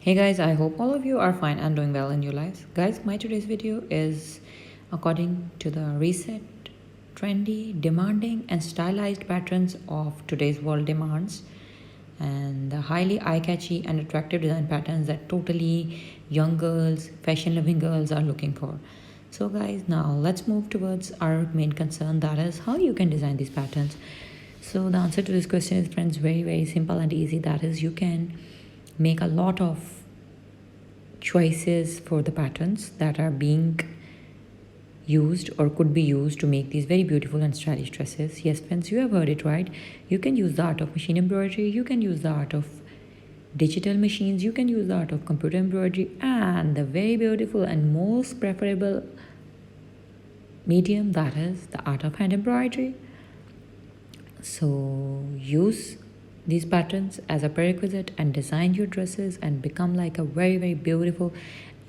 Hey guys, I hope all of you are fine and doing well in your lives. Guys, my today's video is according to the recent, trendy, demanding and stylized patterns of today's world demands and the highly eye-catchy and attractive design patterns that totally young girls, fashion-loving girls are looking for. So guys, now let's move towards our main concern, that is how you can design these patterns. So the answer to this question is, friends, very simple and easy. That is, you can make a lot of choices for the patterns that are being used or could be used to make these very beautiful and stylish dresses. Yes, friends, you have heard it right. You can use the art of machine embroidery, you can use the art of digital machines, you can use the art of computer embroidery, and the very beautiful and most preferable medium, that is the art of hand embroidery. So use these patterns as a prerequisite and design your dresses and become like a very beautiful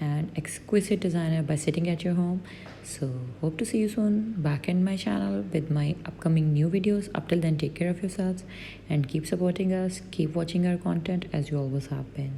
and exquisite designer by sitting at your home. So hope to see you soon back in my channel with my upcoming new videos. Up till then, take care of yourselves and keep supporting us, keep watching our content as you always have been.